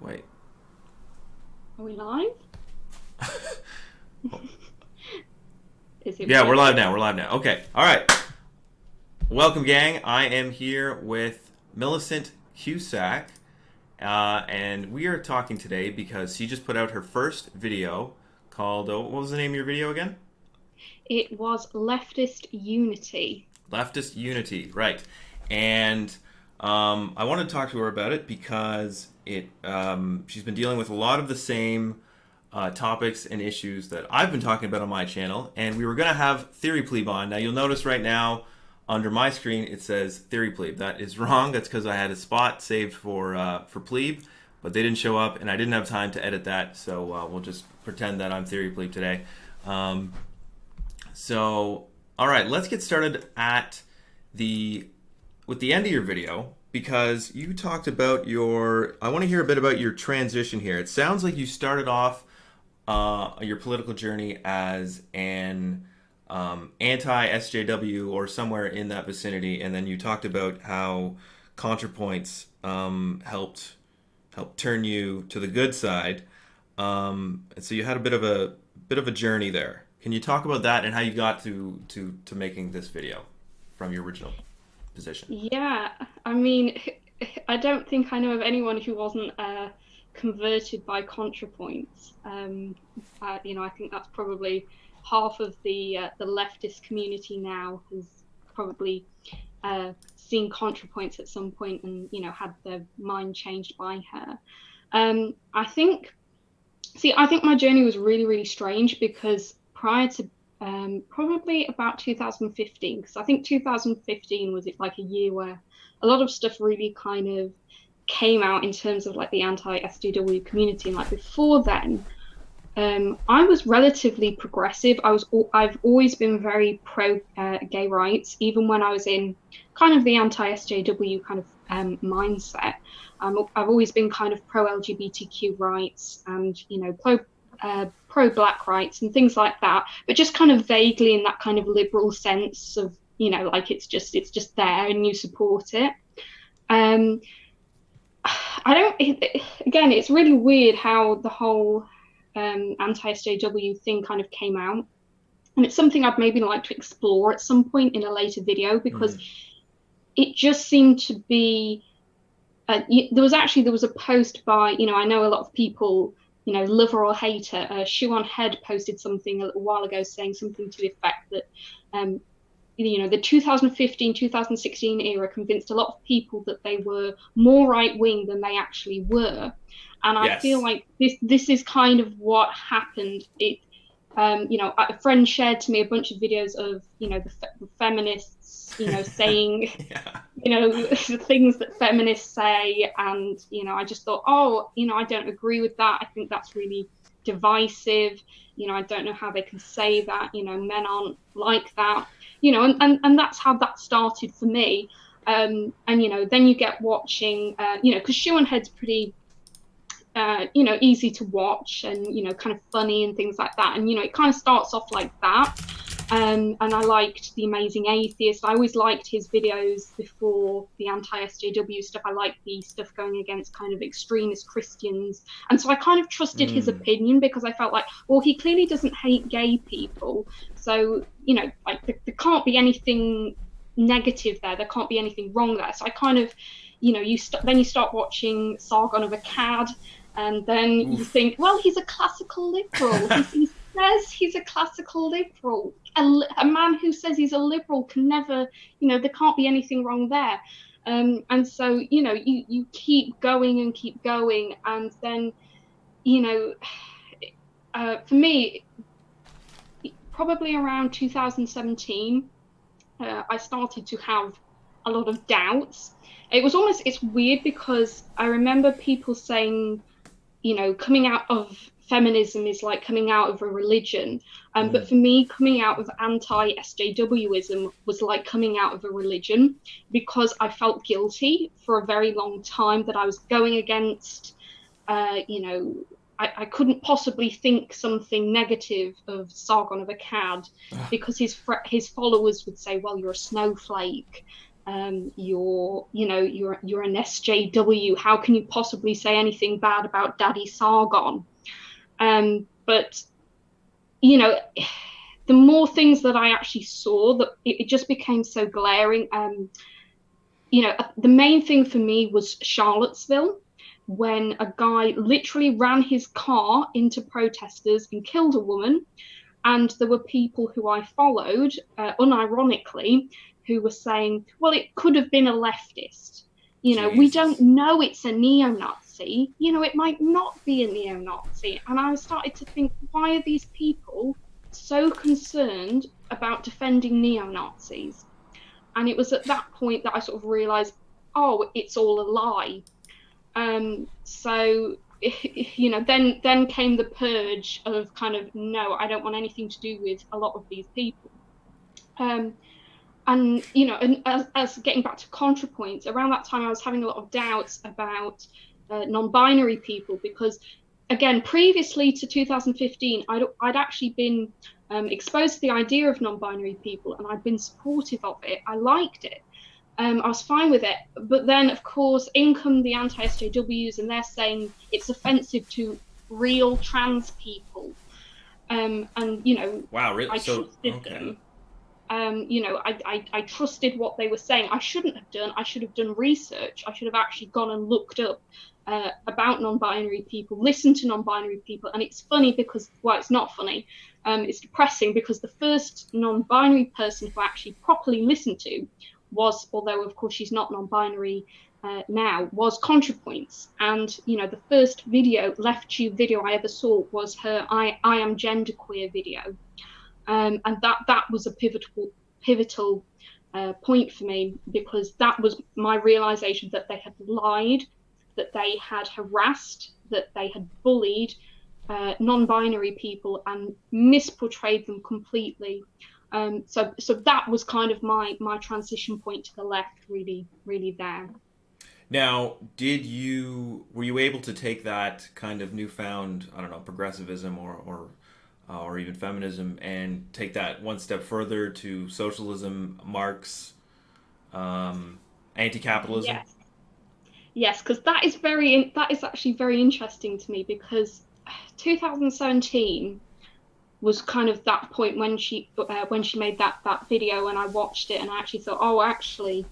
Wait. Are we live? Is it Yeah, we're live working? now. We're live now. Okay. All right. Welcome, gang. I am here with Millicent Cusack, and we are talking today because she just put out her first video called, what was the name of your video again? It was leftist unity. Leftist Unity, right. And I wanted to talk to her about it because she's been dealing with a lot of the same topics and issues that I've been talking about on my channel, and we were going to have Theory Plebe on. Now, you'll notice right now under my screen it says Theory Plebe. That is wrong. That's because I had a spot saved for Plebe, but they didn't show up, and I didn't have time to edit that, so we'll just pretend that I'm Theory Plebe today. Um, so, all right, let's get started with the end of your video because you talked about your. I want to hear a bit about your transition here. It sounds like you started off your political journey as an anti-SJW or somewhere in that vicinity, and then you talked about how ContraPoints helped turn you to the good side. And so you had a bit of a journey there. Can you talk about that and how you got to making this video from your original position? Yeah, I mean, I don't think I know of anyone who wasn't converted by ContraPoints. I think that's probably half of the leftist community now has probably seen ContraPoints at some point and had their mind changed by her. I think I think my journey was really, really strange because prior to probably about 2015, because I think 2015 was like a year where a lot of stuff really kind of came out in terms of like the anti-SJW community. And like before then, I was relatively progressive. I've always been very pro gay rights, even when I was in kind of the anti-SJW kind of mindset. I've always been kind of pro LGBTQ rights and pro Black rights and things like that, but just kind of vaguely in that kind of liberal sense of like it's just there and you support it. Um, I don't. Again, it's really weird how the whole anti-SJW thing kind of came out, and it's something I'd maybe like to explore at some point in a later video because Mm. it just seemed to be. There was a post by I know a lot of people lover or hater. Shoe on Head posted something a little while ago saying something to the effect that um, the 2015 2016 era convinced a lot of people that they were more right wing than they actually were, and I feel Yes. like this is kind of what happened. A friend shared to me a bunch of videos of the feminists saying Yeah. the things that feminists say, and I just thought, oh, I don't agree with that. I think that's really divisive. I don't know how they can say that. Men aren't like that. And that's how that started for me. And then you get watching, because Shoe on Head's pretty easy to watch and kind of funny and things like that. And it kind of starts off like that. And I liked The Amazing Atheist. I always liked his videos before the anti-SJW stuff. I liked the stuff going against kind of extremist Christians. And so I kind of trusted his Mm. opinion because I felt like, well, he clearly doesn't hate gay people. So, like there can't be anything negative there. There can't be anything wrong there. So I kind of, then you start watching Sargon of Akkad, and then you Oof. think, well, he's a classical liberal. He says he's a classical liberal. A man who says he's a liberal can never, there can't be anything wrong there. And so, you keep going and keep going. And then, you know, for me, probably around 2017, I started to have a lot of doubts. It's weird because I remember people saying, coming out of feminism is like coming out of a religion. Mm. But for me, coming out of anti-SJWism was like coming out of a religion because I felt guilty for a very long time that I was going against, uh, you know, I couldn't possibly think something negative of Sargon of Akkad because his followers would say, well, you're a snowflake. You're an SJW. How can you possibly say anything bad about Daddy Sargon? But you know, the more things that I actually saw, that it just became so glaring. The main thing for me was Charlottesville, when a guy literally ran his car into protesters and killed a woman. And there were people who I followed, unironically, who were saying, well, it could have been a leftist. We don't Jesus. know it's a neo-Nazi. It might not be a neo-Nazi. And I started to think, why are these people so concerned about defending neo-Nazis? And it was at that point that I sort of realized, oh, it's all a lie. So then came the purge of kind of, no, I don't want anything to do with a lot of these people. And as getting back to ContraPoints, around that time I was having a lot of doubts about non-binary people, because again, previously to 2015, I'd actually been exposed to the idea of non-binary people, and I'd been supportive of it. I liked it. I was fine with it. But then, of course, in come the anti-SJWs, and they're saying it's offensive to real trans people. Wow, really? I trusted them. I trusted what they were saying. I shouldn't have done. I should have done research. I should have actually gone and looked up about non-binary people, listened to non-binary people. And it's funny because, well, it's not funny. It's depressing, because the first non-binary person who I actually properly listened to was, although of course she's not non-binary now, was ContraPoints. And the first left tube video I ever saw was her I am genderqueer video. And that was a pivotal point for me, because that was my realization that they had lied, that they had harassed, that they had bullied non-binary people and misportrayed them completely. So that was kind of my transition point to the left, really, really there. Now, were you able to take that kind of newfound, I don't know, progressivism or even feminism, and take that one step further to socialism, Marx, anti-capitalism? Yes, because that is actually very interesting to me, because 2017 was kind of that point when she made that video, and I watched it and I actually thought, oh, actually,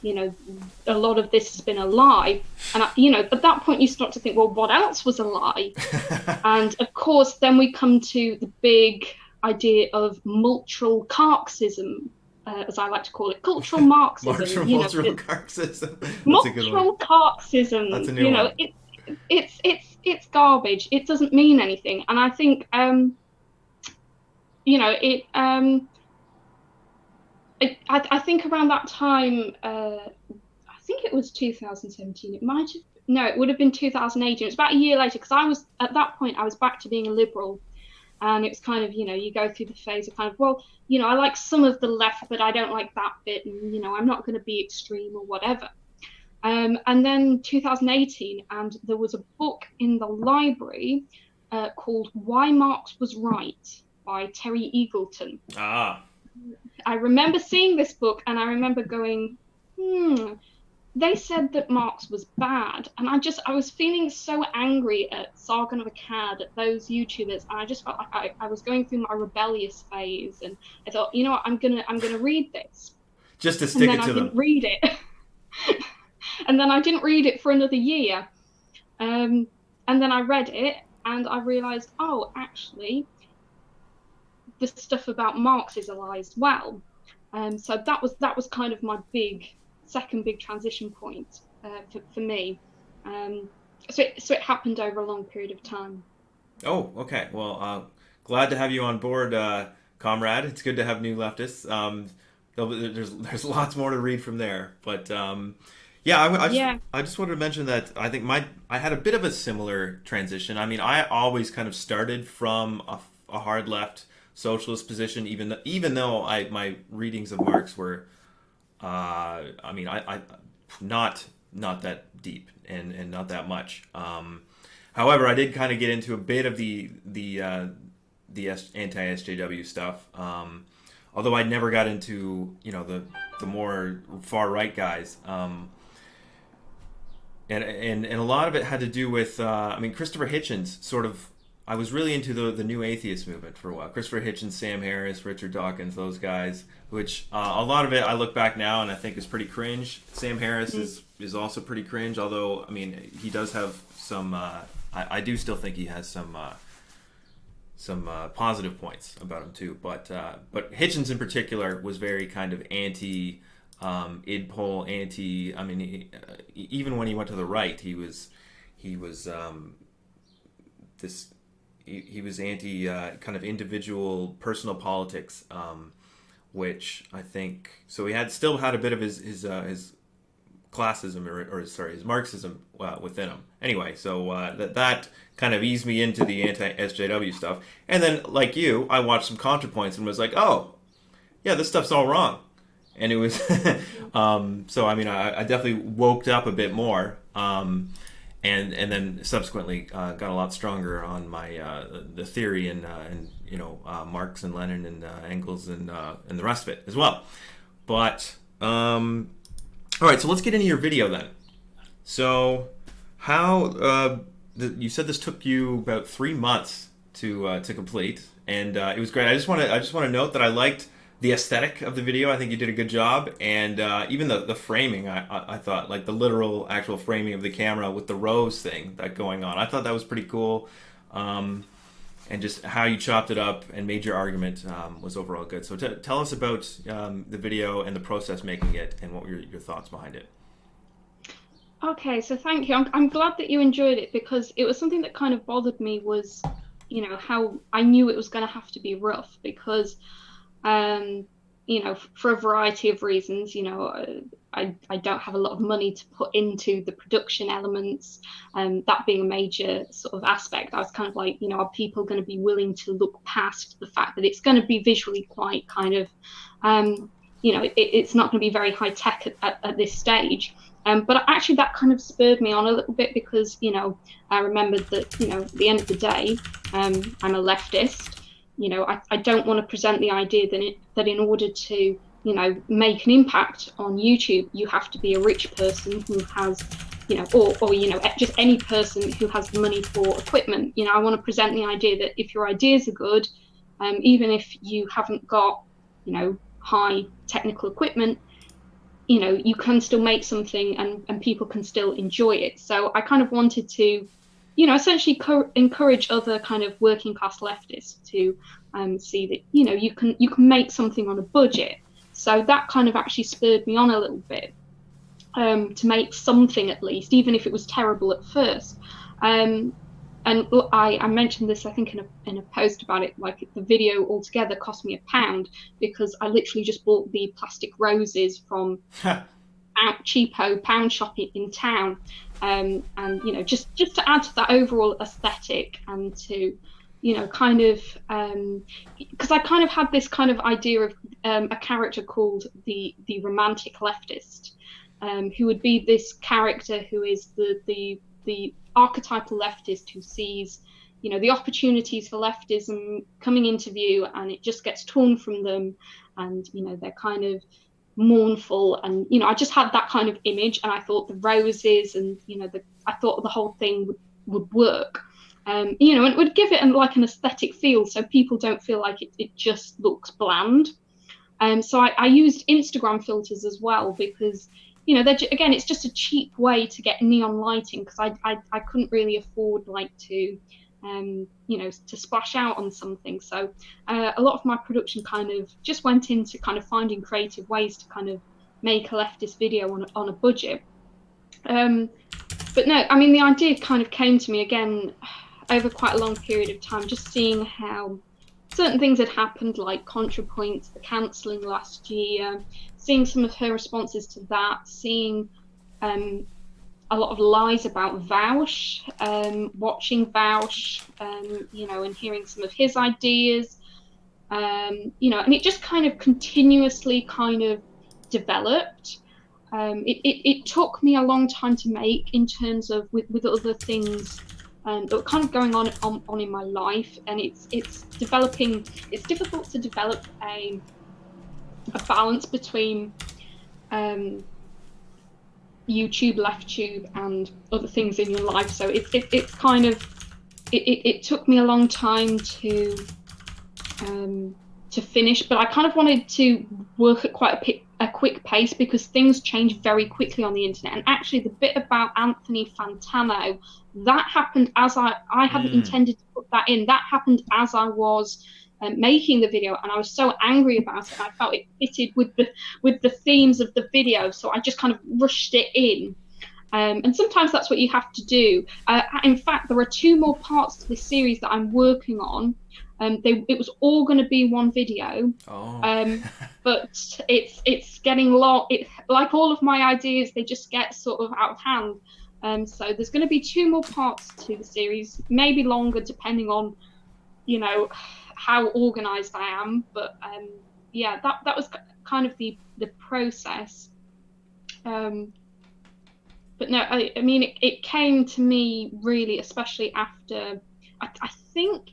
a lot of this has been a lie. And at that point you start to think, well, what else was a lie? And of course then we come to the big idea of multural Marxism, as I like to call it, cultural Marxism. Multural Marxism. That's a good one. Multural Marxism. That's a new one. It's garbage. It doesn't mean anything. And I think I think around that time, I think it was 2017. It would have been 2018. It was about a year later, because at that point I was back to being a liberal, and it was kind of, you go through the phase of kind of, well, I like some of the left, but I don't like that bit, and I'm not going to be extreme or whatever. And then 2018, and there was a book in the library called Why Marx Was Right by Terry Eagleton. I remember seeing this book, and I remember going, they said that Marx was bad. And I was feeling so angry at Sargon of Akkad, at those YouTubers. And I just felt like I was going through my rebellious phase. And I thought, you know what, I'm gonna read this. Just to stick it to them. And then I didn't read it. And then I didn't read it for another year. And then I read it, and I realized, oh, actually, the stuff about Marx is a lie as well. So that was kind of my second big transition point for me. So it happened over a long period of time. Oh, okay. Well, glad to have you on board, comrade. It's good to have new leftists. There's lots more to read from there, but I just wanted to mention that I think I had a bit of a similar transition. I mean, I always kind of started from a hard left socialist position, even though my readings of Marx were, I not that deep and not that much. However, I did kind of get into a bit of the anti-SJW stuff. Although I never got into the the more far right guys. And a lot of it had to do with I mean, Christopher Hitchens sort of. I was really into the new atheist movement for a while. Christopher Hitchens, Sam Harris, Richard Dawkins, those guys. Which a lot of it I look back now and I think is pretty cringe. Sam Harris is also pretty cringe. Although I mean he does have some. I do still think he has some positive points about him too. But Hitchens in particular was very kind of anti. Id poll anti. I mean, even when he went to the right, he was this. He was anti kind of individual personal politics, which I think. So he still had a bit of his classism his Marxism within him. Anyway, so that kind of eased me into the anti-SJW stuff. And then, like you, I watched some ContraPoints and was like, oh, yeah, this stuff's all wrong. And it was so. I mean, I definitely woke up a bit more, and then subsequently got a lot stronger on my the theory and Marx and Lenin and Engels and the rest of it as well. But all right, so let's get into your video then. So how you said this took you about 3 months to complete, and it was great. I just want to note that I liked the aesthetic of the video. I think you did a good job, and even the framing. I thought, like the literal actual framing of the camera with the rose thing that going on. I thought that was pretty cool, and just how you chopped it up and made your argument was overall good. So tell us about the video and the process making it, and what were your thoughts behind it. Okay, so thank you. I'm glad that you enjoyed it, because it was something that kind of bothered me was, how I knew it was going to have to be rough, because for a variety of reasons, I don't have a lot of money to put into the production elements, that being a major sort of aspect. I was kind of like, are people going to be willing to look past the fact that it's going to be visually quite kind of, it's not going to be very high tech at this stage. But actually that kind of spurred me on a little bit, because, I remembered that, at the end of the day, I'm a leftist. I don't want to present the idea that in order to, make an impact on YouTube, you have to be a rich person who has, or just any person who has the money for equipment. I want to present the idea that if your ideas are good, even if you haven't got, high technical equipment, you can still make something and people can still enjoy it. So I kind of wanted to, essentially encourage other kind of working class leftists to see that, you can make something on a budget. So that kind of actually spurred me on a little bit to make something, at least, even if it was terrible at first. And I mentioned this, I think, in a post about it, like the video altogether cost me £1, because I literally just bought the plastic roses from cheapo pound shop in town, and just to add to that overall aesthetic, and to kind of because I kind of had this kind of idea of a character called the romantic leftist, who would be this character who is the archetypal leftist who sees the opportunities for leftism coming into view, and it just gets torn from them, and they're kind of mournful, and I just had that kind of image, and I thought the roses and I thought the whole thing would work, and it would give it an aesthetic feel, so people don't feel like it just looks bland. So I used Instagram filters as well, because again, it's just a cheap way to get neon lighting, because I couldn't really afford to to splash out on something. So a lot of my production kind of just went into kind of finding creative ways to kind of make a leftist video on a budget. But no, I mean, the idea kind of came to me again over quite a long period of time, just seeing how certain things had happened, like ContraPoints, the cancelling last year, seeing some of her responses to that, seeing a lot of lies about Vaush, watching Vaush, and hearing some of his ideas, and it just kind of continuously kind of developed. It took me a long time to make, in terms of with other things that were kind of going on in my life, and it's developing. It's difficult to develop a balance between um, YouTube, LeftTube, and other things in your life. So it's kind of it took me a long time to finish, but I kind of wanted to work at quite a quick pace because things change very quickly on the internet. And actually, the bit about Anthony Fantano, that happened as I hadn't intended to put that in. That happened as I was making the video, and I was so angry about it. I felt it fitted with the themes of the video, so I just kind of rushed it in. And sometimes that's what you have to do. In fact, there are 2 more parts to this series that I'm working on. It was all going to be one video, but it's getting long. Like all of my ideas, they just get sort of out of hand. So there's going to be 2 more parts to the series, maybe longer depending on, how organized I am. But yeah, that was kind of the process. But no, I mean, it came to me really, especially after, I think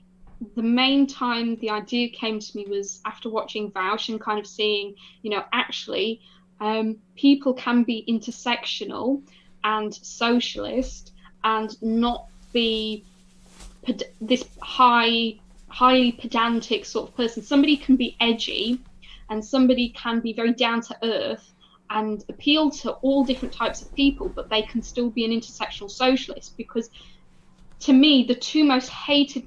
the main time the idea came to me was after watching Vouch and kind of seeing, actually, people can be intersectional and socialist and not be this highly pedantic sort of person. Somebody can be edgy and somebody can be very down to earth and appeal to all different types of people, but they can still be an intersectional socialist. Because to me, the two most hated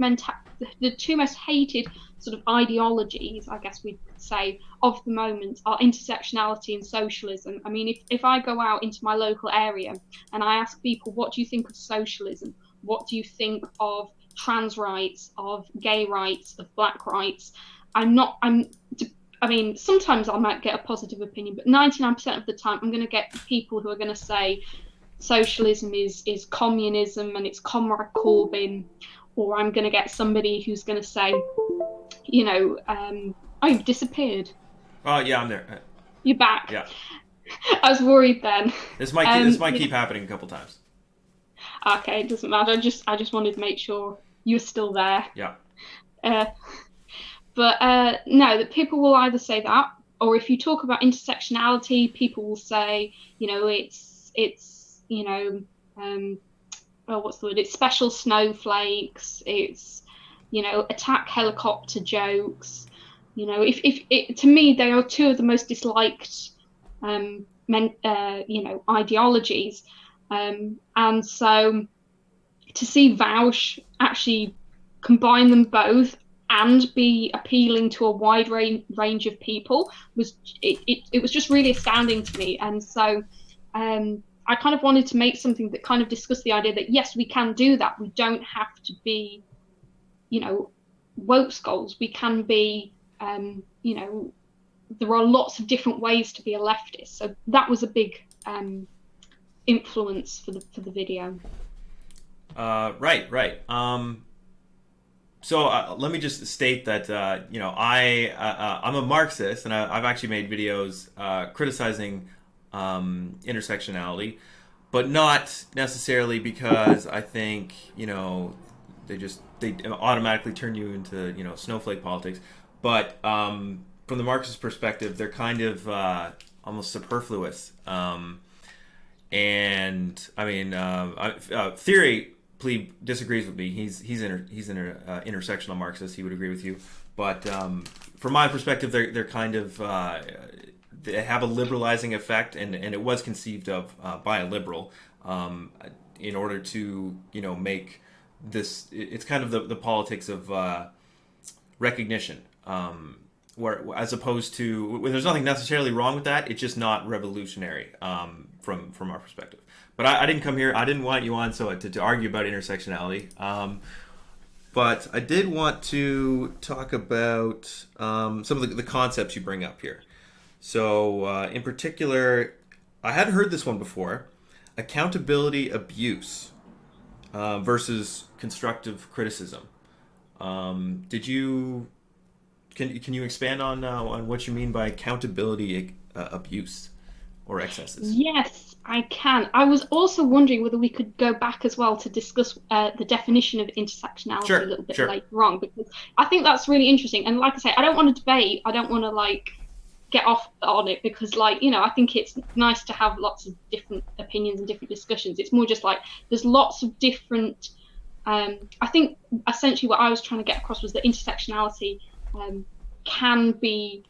sort of ideologies, I guess we could say, of the moment are intersectionality and socialism. I mean, if I go out into my local area and I ask people, what do you think of socialism? What do you think of trans rights, of gay rights, of black rights? I mean, sometimes I might get a positive opinion, but 99% of the time I'm going to get people who are going to say socialism is communism and it's Comrade Corbyn, or I'm going to get somebody who's going to say, oh, you've disappeared. Oh, yeah, I'm there. You're back. Yeah. I was worried then. This might keep happening a couple times. Okay, it doesn't matter. I just wanted to make sure you're still there. Yeah. But no, that people will either say that, or if you talk about intersectionality, people will say, it's what's the word? It's special snowflakes. It's, attack helicopter jokes. If to me, they are 2 of the most disliked, ideologies. And so to see Vouch actually combine them both and be appealing to a wide range of people was just really astounding to me. And so I kind of wanted to make something that kind of discussed the idea that yes, we can do that. We don't have to be, Wokescolds. We can be, there are lots of different ways to be a leftist. So that was a big influence for the video. Right. So let me just state that I'm a Marxist, and I've actually made videos criticizing intersectionality, but not necessarily because I think they automatically turn you into snowflake politics. But from the Marxist perspective, they're kind of almost superfluous. And I mean, theory. Pleeb disagrees with me. He's an intersectional Marxist. He would agree with you. But from my perspective, they're kind of they have a liberalizing effect, and it was conceived of by a liberal in order to make this. It's kind of the politics of recognition, where as opposed to there's nothing necessarily wrong with that. It's just not revolutionary from our perspective. But I didn't come here. I didn't want you on to argue about intersectionality. But I did want to talk about some of the concepts you bring up here. So in particular, I hadn't heard this one before: accountability abuse versus constructive criticism. Can you expand on what you mean by accountability abuse or excesses? Yes, I can. I was also wondering whether we could go back as well to discuss the definition of intersectionality a little bit later on, because I think that's really interesting. And like I say, I don't want to debate. I don't want to get off on it because, like, you know, I think it's nice to have lots of different opinions and different discussions. It's more just like there's lots of different. I think essentially what I was trying to get across was that intersectionality can be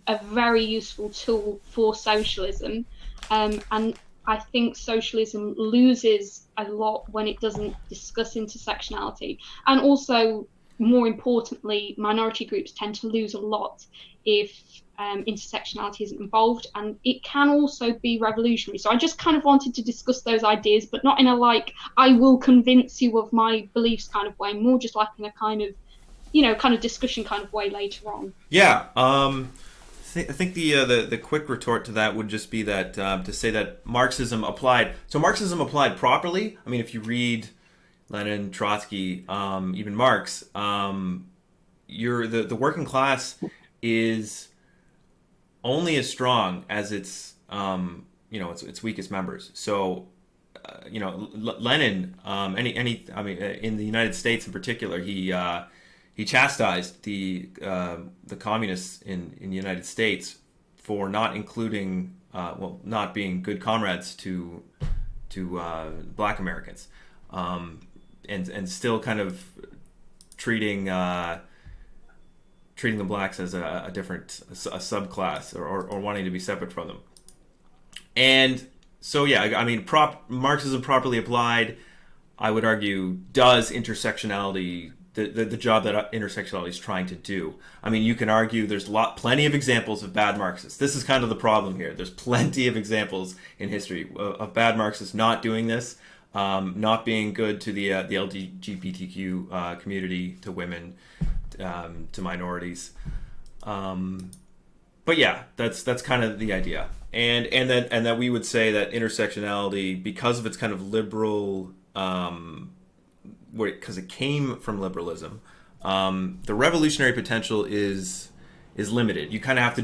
a very useful tool for socialism, and I think socialism loses a lot when it doesn't discuss intersectionality, and also, more importantly, minority groups tend to lose a lot if intersectionality isn't involved, and it can also be revolutionary. So I just kind of wanted to discuss those ideas, but not in a like I will convince you of my beliefs kind of way, more just like in a kind of, you know, kind of discussion kind of way later on. Yeah. I think the quick retort to that would just be that to say that Marxism applied. So Marxism applied properly. I mean, if you read Lenin, Trotsky, even Marx, the working class is only as strong as its weakest members. So Lenin, I mean, in the United States in particular, he chastised the communists in the United States for not including, not being good comrades to Black Americans, and still kind of treating the blacks as a subclass, or wanting to be separate from them. And so, yeah, I mean, Marxism properly applied, I would argue, does intersectionality the job that intersectionality is trying to do. I mean, you can argue there's plenty of examples of bad Marxists. This is kind of the problem here. There's plenty of examples in history of bad Marxists not doing this, not being good to the LGBTQ community, to women, to minorities. But yeah, that's kind of the idea. And that we would say that intersectionality, because of its kind of liberal, because it came from liberalism, the revolutionary potential is limited. You kind of have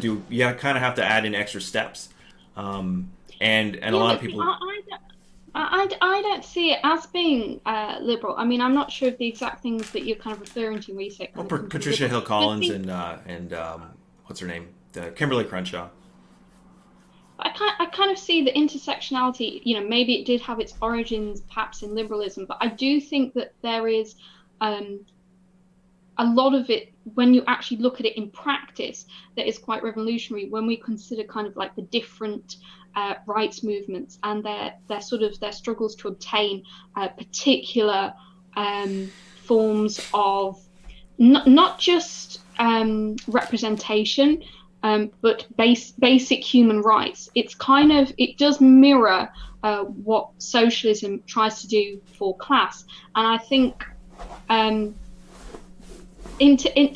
to add in extra steps, and a lot of people. I don't see it as being liberal. I mean, I'm not sure of the exact things that you're kind of referring to when you say. Patricia Hill Collins and what's her name, Kimberly Crenshaw. I kind of see the intersectionality, you know, maybe it did have its origins perhaps in liberalism, but I do think that there is a lot of it, when you actually look at it in practice, that is quite revolutionary when we consider kind of like the different rights movements and their struggles to obtain particular forms of not just representation, but basic human rights. It does mirror what socialism tries to do for class, and I think to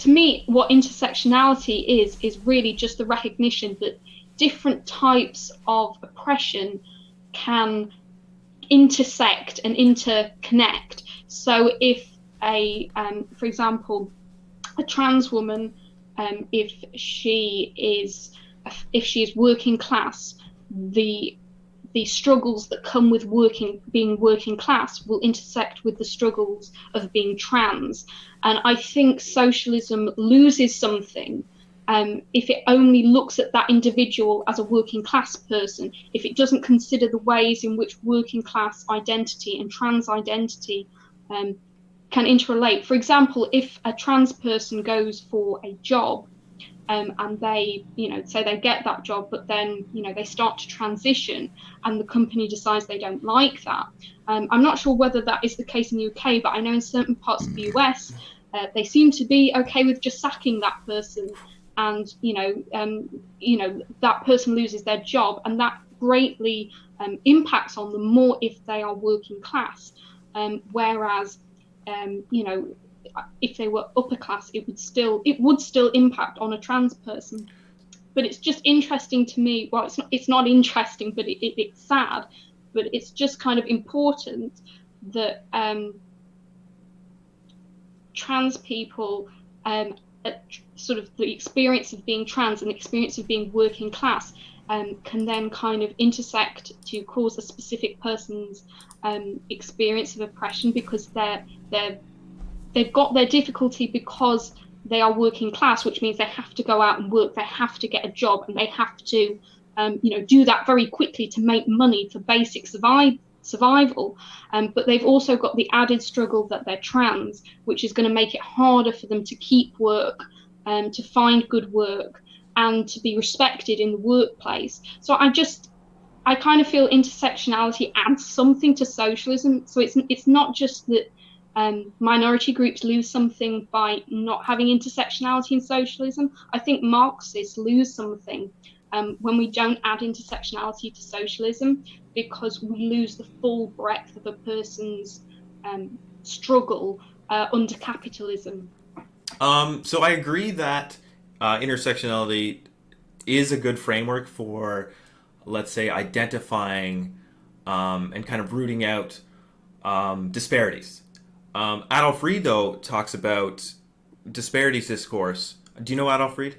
me, what intersectionality is really just the recognition that different types of oppression can intersect and interconnect. So if for example, a trans woman, if she is working class, the struggles that come with being working class will intersect with the struggles of being trans. And I think socialism loses something if it only looks at that individual as a working class person, if it doesn't consider the ways in which working class identity and trans identity can interrelate. For example, if a trans person goes for a job, and they, say they get that job, but then, they start to transition and the company decides they don't like that. I'm not sure whether that is the case in the UK, but I know in certain parts of the US, they seem to be okay with just sacking that person, and, that person loses their job, and that greatly impacts on them more if they are working class. Whereas, if they were upper class, it would still impact on a trans person. But it's just interesting to me. Well, it's not interesting, but it's sad. But it's just kind of important that trans people, sort of the experience of being trans and the experience of being working class, can then kind of intersect to cause a specific person's experience of oppression, because they've got their difficulty because they are working class, which means they have to go out and work, they have to get a job, and they have to do that very quickly to make money for basic survival. But they've also got the added struggle that they're trans, which is going to make it harder for them to keep work, to find good work, and to be respected in the workplace. So I kind of feel intersectionality adds something to socialism. So it's not just that minority groups lose something by not having intersectionality in socialism. I think Marxists lose something when we don't add intersectionality to socialism, because we lose the full breadth of a person's struggle under capitalism. So I agree that intersectionality is a good framework for, let's say, identifying and kind of rooting out disparities. Adolf Reed, though, talks about disparities discourse. Do you know Adolf Reed?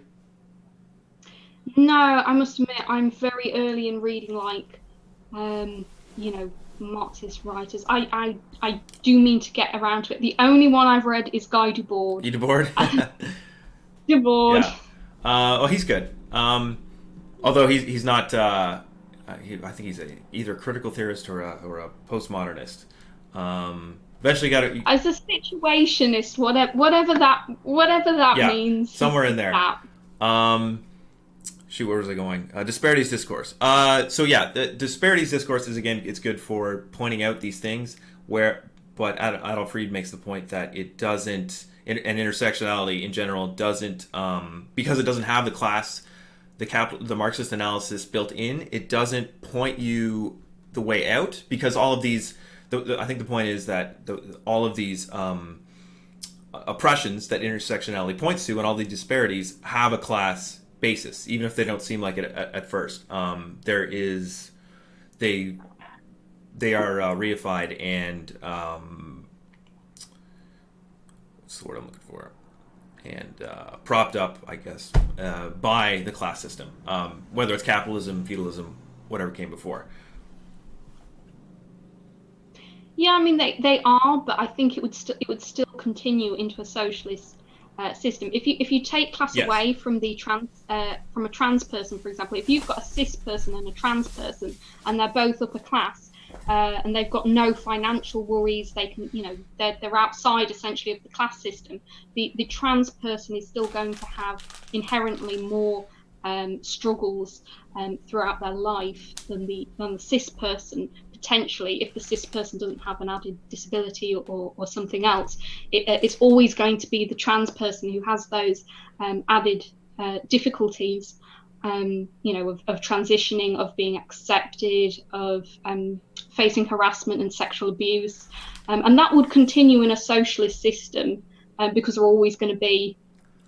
No, I must admit I'm very early in reading, like, Marxist writers. I do mean to get around to it. The only one I've read is Guy Debord. You Debord? Debord. Yeah. Well, he's good. Although he's not. I think he's either a critical theorist or a postmodernist. Eventually, got to as a situationist, whatever that means. Somewhere in there. Shoot, where was I going? Disparities discourse. So yeah, the disparities discourse is, again, it's good for pointing out these things. But Adolf Reed makes the point that it doesn't, and intersectionality in general doesn't, because it doesn't have the Marxist analysis built in. It doesn't point you the way out, because all of these. I think the point is that all of these oppressions that intersectionality points to, and all the disparities, have a class basis, even if they don't seem like it at first. They are reified and what's the word I'm looking for? And propped up, I guess, by the class system, whether it's capitalism, feudalism, whatever came before. Yeah, I mean they are, but I think it would still continue into a socialist system. If you take class away from from a trans person, for example, if you've got a cis person and a trans person, and they're both upper class, and they've got no financial worries, they can, they're outside essentially of the class system. The trans person is still going to have inherently more struggles throughout their life than the cis person. Potentially, if the cis person doesn't have an added disability or something else, it's always going to be the trans person who has those added difficulties, of transitioning, of being accepted, of facing harassment and sexual abuse, and that would continue in a socialist system, because there are always going to be,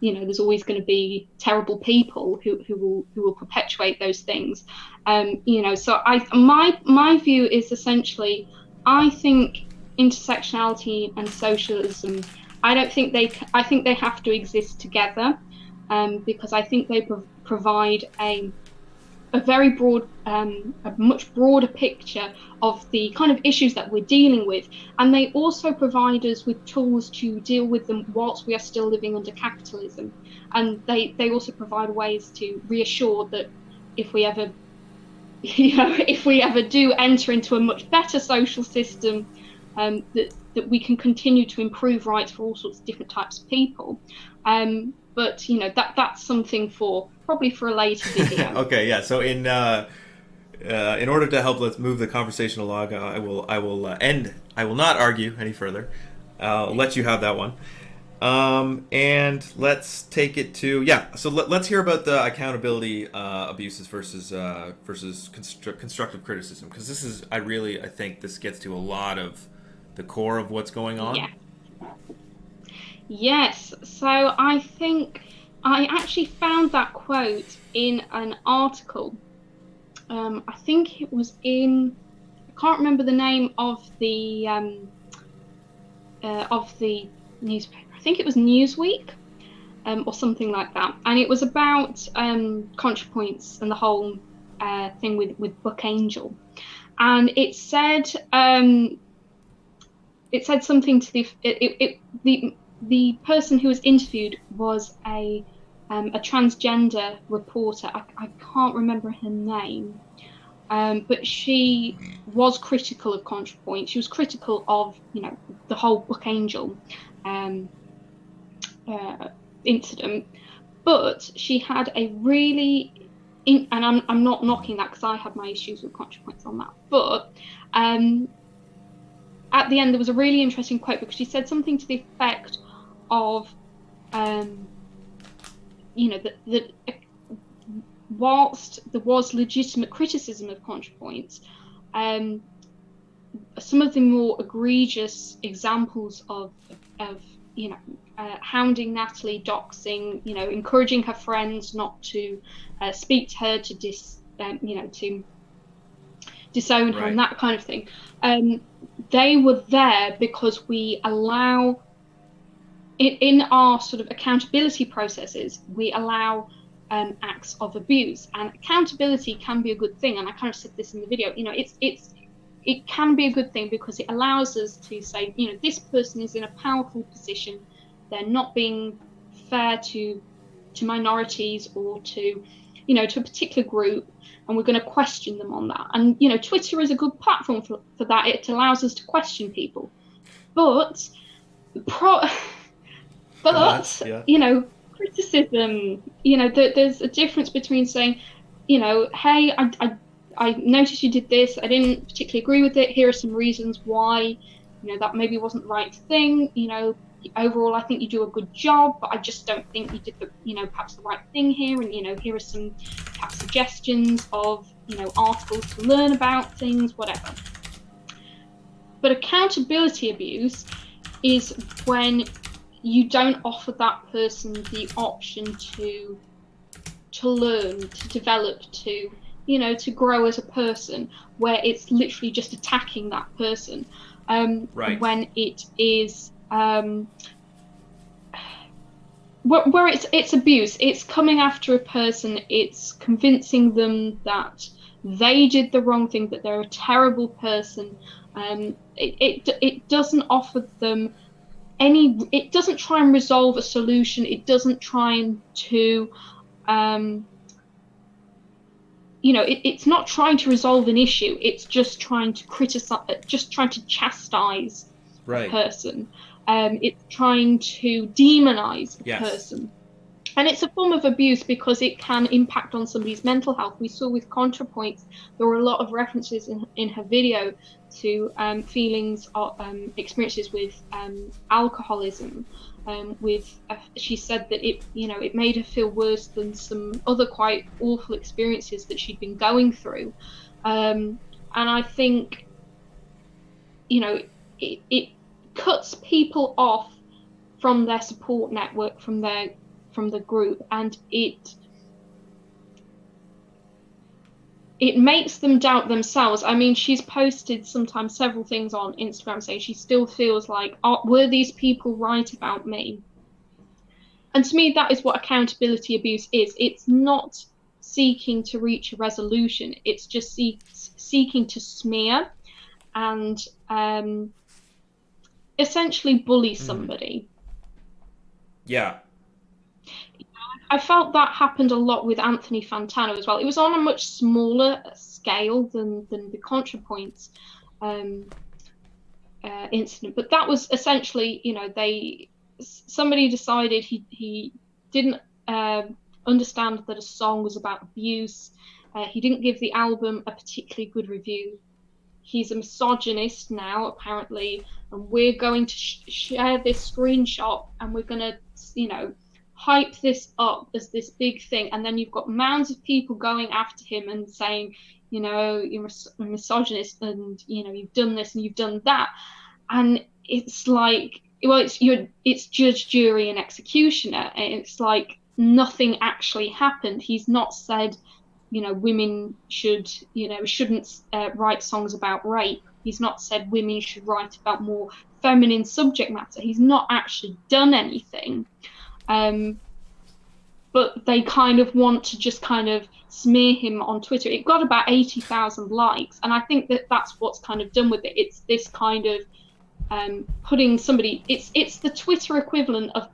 there's always going to be terrible people who will perpetuate those things. So my view is essentially, I think intersectionality and socialism, I think they have to exist together, because I think they provide a very broad, a much broader picture of the kind of issues that we're dealing with, and they also provide us with tools to deal with them whilst we are still living under capitalism. And they also provide ways to reassure that if we ever do enter into a much better social system, that we can continue to improve rights for all sorts of different types of people. But that's something probably for a later video. Okay, yeah. So in order to help, let's move the conversation along. I will end. I will not argue any further. I'll let you have that one. And let's take it to So let's hear about the accountability abuses versus constructive criticism, because this is I think this gets to a lot of the core of what's going on. Yeah. Yes. So I think I actually found that quote in an article. I think it was I can't remember the name of the newspaper. I think it was Newsweek, or something like that. And it was about ContraPoints and the whole thing with Book Angel. And it said something to the the person who was interviewed was a transgender reporter. I can't remember her name, but she was critical of ContraPoint. She was critical of, the whole Book Angel incident, but she had a really and I'm not knocking that, because I have my issues with ContraPoints on that, but at the end there was a really interesting quote, because she said something to the effect of that whilst there was legitimate criticism of ContraPoints, some of the more egregious examples of hounding Natalie, doxing, encouraging her friends not to speak to her, to to disown her, and that kind of thing. They were there because we allow, in our sort of accountability processes, we allow acts of abuse, and accountability can be a good thing. And I kind of said this in the video. It can be a good thing, because it allows us to say, this person is in a powerful position. They're not being fair to minorities, or to a particular group, and we're going to question them on that. And Twitter is a good platform for that. It allows us to question people, but criticism, there's a difference between saying, hey, I noticed you did this, I didn't particularly agree with it, here are some reasons why that maybe wasn't the right thing, overall I think you do a good job, but I just don't think you did the perhaps the right thing here, and here are some perhaps suggestions of articles to learn about things, whatever. But accountability abuse is when you don't offer that person the option to learn, to develop, to to grow as a person, where it's literally just attacking that person. When it is where it's abuse, it's coming after a person, it's convincing them that they did the wrong thing, that they're a terrible person. It doesn't offer them it doesn't try and resolve a solution. It doesn't try to it's not trying to resolve an issue. It's just trying to criticize, just trying to chastise a person. It's trying to demonize a person. And it's a form of abuse because it can impact on somebody's mental health. We saw with ContraPoints, there were a lot of references in her video to feelings or experiences with alcoholism. She said that it made her feel worse than some other quite awful experiences that she'd been going through. And I think, it cuts people off from their support network, from the group, and it makes them doubt themselves. I mean, she's posted sometimes several things on Instagram saying she still feels like, were these people right about me? And to me, that is what accountability abuse is. It's not seeking to reach a resolution. It's just seeking to smear and essentially bully somebody. Yeah. I felt that happened a lot with Anthony Fantano as well. It was on a much smaller scale than the ContraPoints incident, but that was essentially, somebody decided he didn't understand that a song was about abuse. He didn't give the album a particularly good review. He's a misogynist now, apparently, and we're going to share this screenshot, and we're going to, hype this up as this big thing. And then you've got mounds of people going after him and saying, you're a misogynist, and you've done this and you've done that. And it's like, well, it's judge, jury, and executioner. And it's like nothing actually happened. He's not said, women shouldn't write songs about rape. He's not said women should write about more feminine subject matter. He's not actually done anything. But they kind of want to just kind of smear him on Twitter. It got about 80,000 likes, and I think that that's what's kind of done with it. It's this kind of putting somebody, it's the Twitter equivalent of,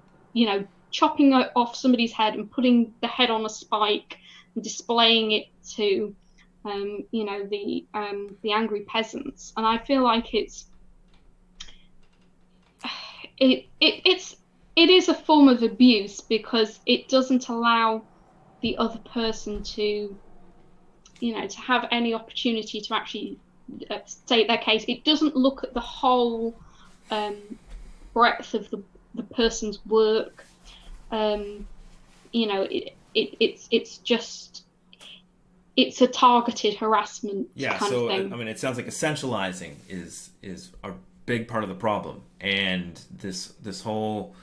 chopping off somebody's head and putting the head on a spike and displaying it to, the angry peasants. And I feel like it is a form of abuse because it doesn't allow the other person to, to have any opportunity to actually state their case. It doesn't look at the whole breadth of the person's work. It's just, it's a targeted harassment kind of thing. I mean, it sounds like essentializing is a big part of the problem, and this whole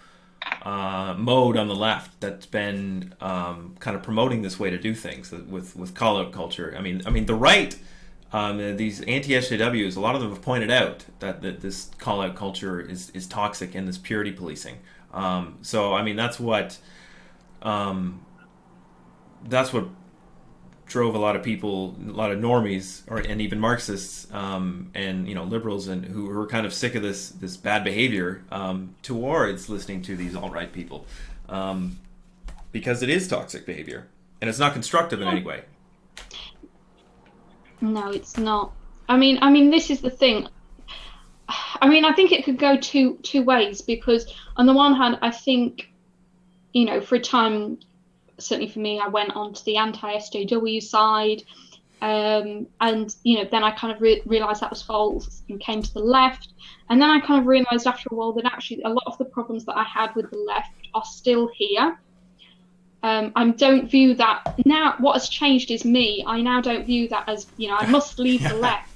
mode on the left that's been kind of promoting this way to do things with call-out culture. I mean, the right, these anti-SJWs, a lot of them have pointed out that this call-out culture is toxic and this purity policing. So I mean, that's what drove a lot of people, a lot of normies, and even Marxists, and liberals, and who were kind of sick of this bad behavior towards listening to these alt-right people, because it is toxic behavior and it's not constructive in any way. No, it's not. I mean, this is the thing. I mean, I think it could go two ways, because on the one hand, I think, for a time, certainly for me, I went on to the anti-SJW side, and then I kind of realised that was false and came to the left, and then I kind of realised after a while that actually a lot of the problems that I had with the left are still here. I don't view that now. What has changed is me. I now don't view that as, I must leave the left.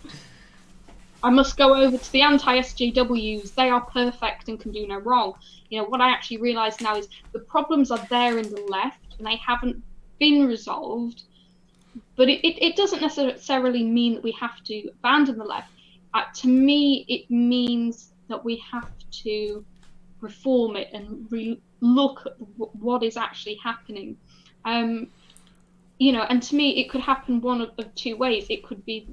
I must go over to the anti-SJWs. They are perfect and can do no wrong. What I actually realise now is the problems are there in the left and they haven't been resolved. But it doesn't necessarily mean that we have to abandon the left. To me, it means that we have to reform it and look at what is actually happening. And to me, it could happen one of two ways. It could be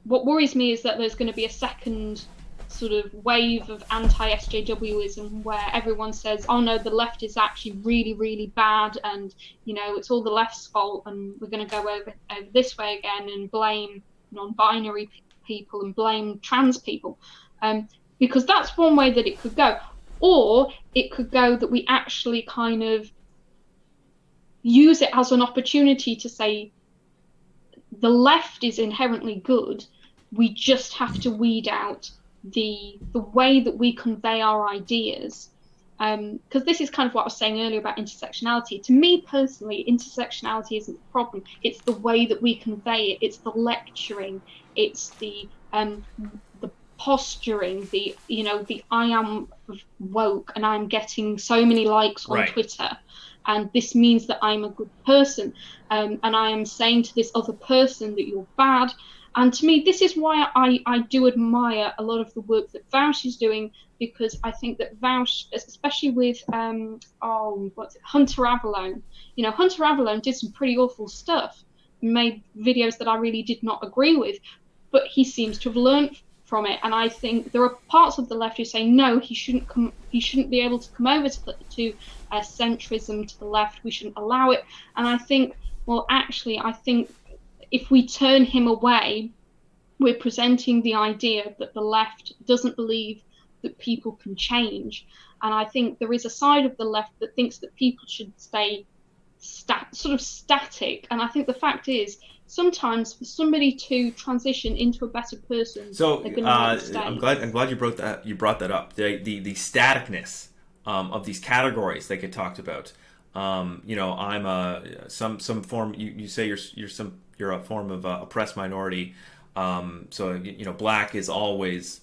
what worries me is that there's going to be a second sort of wave of anti-SJWism where everyone says, oh no, the left is actually really, really bad, and it's all the left's fault, and we're going to go over this way again and blame non-binary people and blame trans people, because that's one way that it could go. Or it could go that we actually kind of use it as an opportunity to say the left is inherently good. We just have to weed out the way that we convey our ideas, because this is kind of what I was saying earlier about intersectionality. To me personally, intersectionality isn't the problem. It's the way that we convey it. It's the lecturing. It's the posturing. The I am woke and I'm getting so many likes on Twitter, and this means that I'm a good person, and I am saying to this other person that you're bad. And to me, this is why I do admire a lot of the work that Vaush is doing, because I think that Vaush, especially with Hunter Avallone, Hunter Avallone did some pretty awful stuff, made videos that I really did not agree with, but he seems to have learned from it. And I think there are parts of the left who say no, he shouldn't be able to come over to centrism, to the left. We shouldn't allow it. And I think, well, actually, I think if we turn him away, we're presenting the idea that the left doesn't believe that people can change. And I think there is a side of the left that thinks that people should stay sort of static. And I think the fact is, sometimes for somebody to transition into a better person, so they're going to make mistakes. I'm glad you brought that up. The staticness of these categories that get talked about. I'm some form. You say you're a form of oppressed minority. So black is always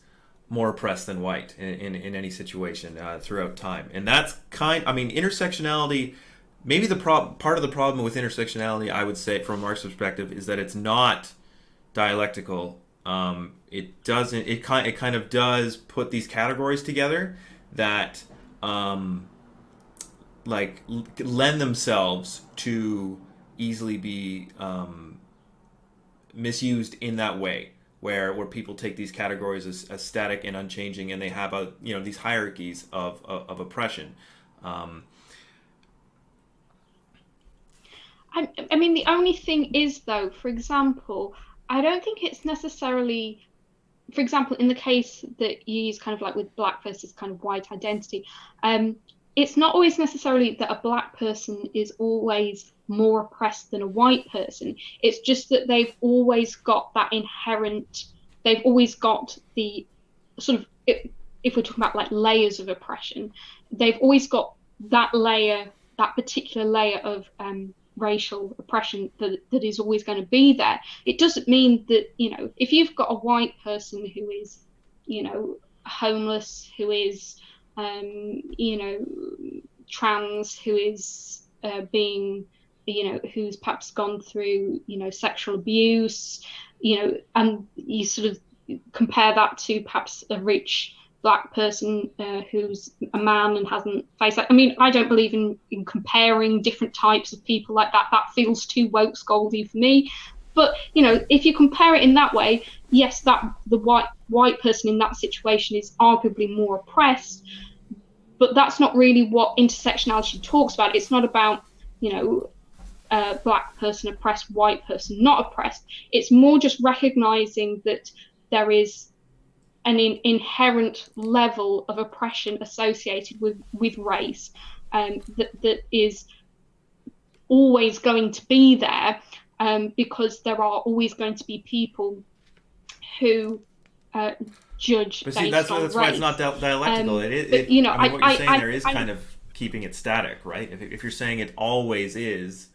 more oppressed than white in any situation throughout time, and that's intersectionality. Maybe part of the problem with intersectionality, I would say, from Marx's perspective, is that it's not dialectical. It kind of does put these categories together that lend themselves to easily be misused in that way. where people take these categories as static and unchanging, and they have these hierarchies of oppression. I mean, the only thing is, though, for example, I don't think it's necessarily, for example, in the case that you use kind of like with black versus kind of white identity, it's not always necessarily that a black person is always more oppressed than a white person. It's just that they've always got that inherent, they've always got the sort of, if we're talking about like layers of oppression, they've always got that layer, that particular layer of racial oppression that is always going to be there. It doesn't mean that, if you've got a white person who is, homeless, who is, trans, who is being, who's perhaps gone through, sexual abuse, and you sort of compare that to perhaps a rich black person who's a man and hasn't faced that. I mean, I don't believe in comparing different types of people like that. That feels too Wokescoldy for me. But, if you compare it in that way, yes, that the white person in that situation is arguably more oppressed. But that's not really what intersectionality talks about. It's not about, black person oppressed, white person not oppressed. It's more just recognizing that there is an inherent level of oppression associated with race that is always going to be there, because there are always going to be people who judge but based that's on why race. it's not dialectical. What you're saying there is kind of keeping it static, right? If you're saying it always is,